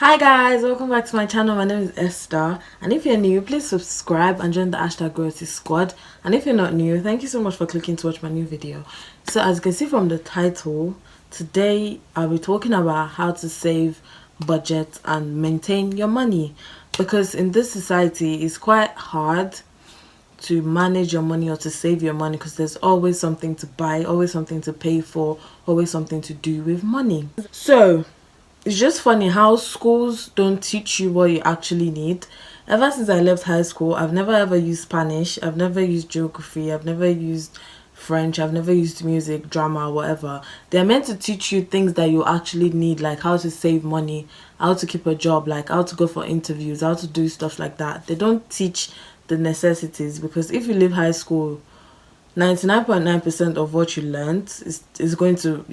Hi guys, welcome back to my channel. My name is Esther, and if you're new, please subscribe and join the #growth squad. And if you're not new, thank you so much for clicking to watch my new video. So as you can see from the title, today I'll be talking about how to save, budget and maintain your money, because in this society it's quite hard to manage your money or to save your money, because there's always something to buy, always something to pay for, always something to do with money. So it's just funny how schools don't teach you what you actually need. Ever since I left high school, I've never ever used Spanish, I've never used geography, I've never used French, I've never used music, drama, whatever. They're meant to teach you things that you actually need, like how to save money, how to keep a job, like how to go for interviews, how to do stuff like that. They don't teach the necessities, because if you leave high school, 99.9% of what you learned is going to,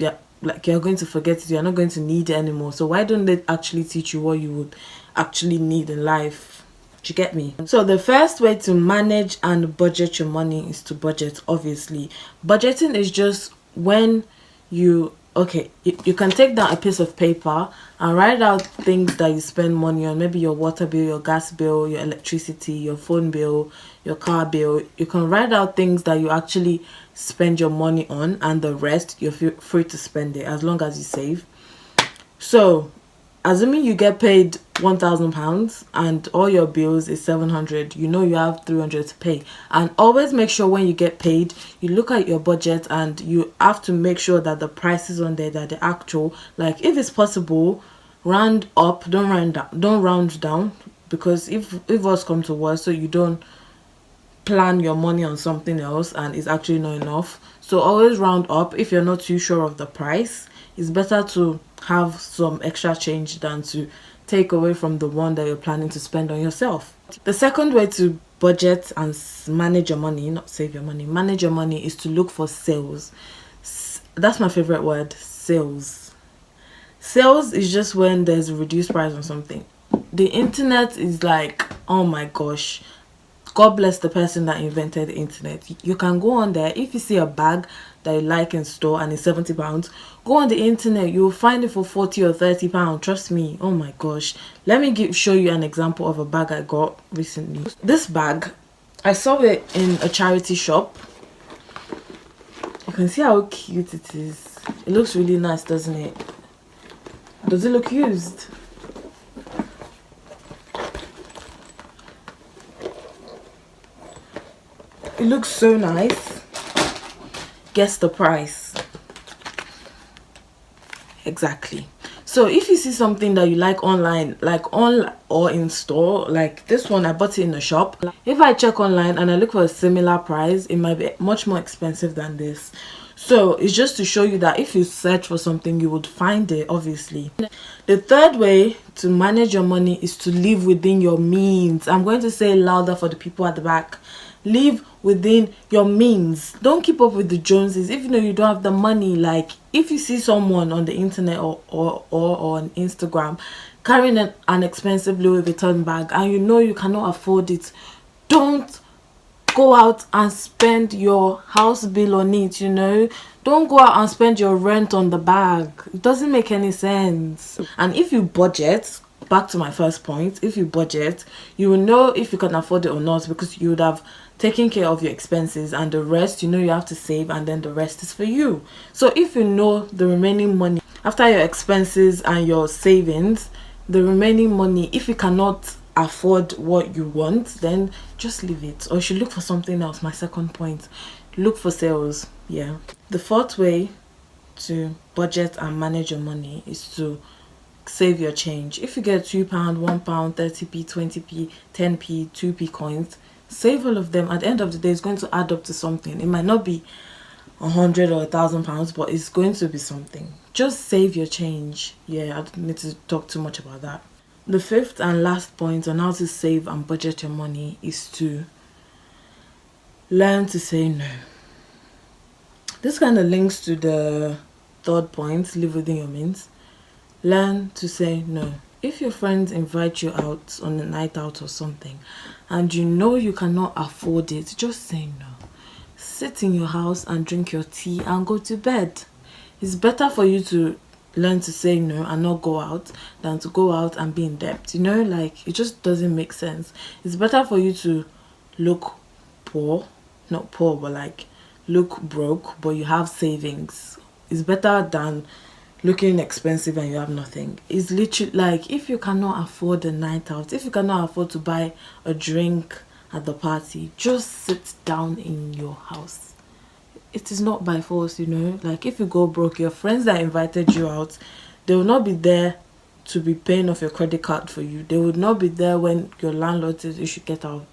like, you're going to forget it. You're not going to need it anymore. So why don't they actually teach you what you would actually need in life? Do you get me? So the first way to manage and budget your money is to budget. Obviously, budgeting is just when you you can take down a piece of paper and write out things that you spend money on, maybe your water bill, your gas bill, your electricity, your phone bill, your car bill. You can write out things that you actually spend your money on, and the rest you're free to spend it as long as you save. So assuming you get paid £1,000 and all your bills is 700, you know you have 300 to pay. And always make sure when you get paid, you look at your budget and you have to make sure that the prices on there, that the actual, like, if it's possible, round up, don't round down, because if worse come to worse, so you don't plan your money on something else and it's actually not enough. So always round up. If you're not too sure of the price, it's better to have some extra change than to take away from the one that you're planning to spend on yourself. The second way to budget and manage your money, not save your money, manage your money, is to look for sales. That's my favorite word, sales. Sales is just when there's a reduced price on something. The internet is like, oh my gosh, God bless the person that invented the internet. You can go on there. If you see a bag that you like in store and it's £70, go on the internet, you'll find it for £40 or £30. Trust me. Oh my gosh, let me show you an example of a bag I got recently. This bag, I saw it in a charity shop. You can see how cute it is. It looks really nice, doesn't it? Does it look used? It looks so nice. Guess the price. Exactly. So if you see something that you like online, like on or in store, like this one, I bought it in a shop. If I check online and I look for a similar price, it might be much more expensive than this. So it's just to show you that if you search for something, you would find it, obviously. The third way to manage your money is to live within your means. I'm going to say louder for the people at the back. Live within your means. Don't keep up with the Joneses. If you know you don't have the money, like if you see someone on the internet or on Instagram carrying an expensive Louis Vuitton bag and you know you cannot afford it, don't go out and spend your house bill on it. Don't go out and spend your rent on the bag. It doesn't make any sense. And if you budget, back to my first point, if you budget, you will know if you can afford it or not, because you would have taken care of your expenses, and the rest, you have to save, and then the rest is for you. So if you know the remaining money after your expenses and your savings, the remaining money, if you cannot afford what you want, then just leave it, or you should look for something else. My second point, look for sales. Yeah. The fourth way to budget and manage your money is to save your change. If you get £2, £1, 30p, 20p, 10p, 2p coins, save all of them. At the end of the day, it's going to add up to something. It might not be £100 or £1,000, but it's going to be something. Just save your change. Yeah, I don't need to talk too much about that. The fifth and last point on how to save and budget your money is to learn to say no. This kind of links to the third point, live within your means. Learn to say no. If your friends invite you out on a night out or something and you know you cannot afford it, just say no. Sit in your house and drink your tea and go to bed. It's better for you to learn to say no and not go out than to go out and be in debt. You know, like, it just doesn't make sense. It's better for you to look poor, not poor, but like look broke, but you have savings. It's better than looking expensive and you have nothing. It's literally like, if you cannot afford a night out, if you cannot afford to buy a drink at the party, just sit down in your house. It is not by force, you know. Like, if you go broke, your friends that invited you out, they will not be there to be paying off your credit card for you. They would not be there when your landlord says you should get out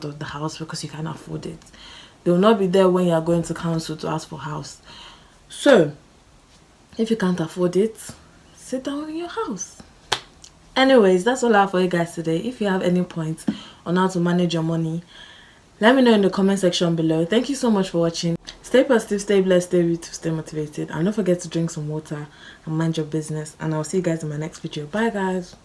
of the house because you can't afford it. They will not be there when you are going to council to ask for house. So if you can't afford it, sit down in your house. Anyways, that's all I have for you guys today. If you have any points on how to manage your money, let me know in the comment section below. Thank you so much for watching. Stay positive, stay blessed, stay beautiful, stay motivated, and don't forget to drink some water and mind your business. And I'll see you guys in my next video. Bye guys.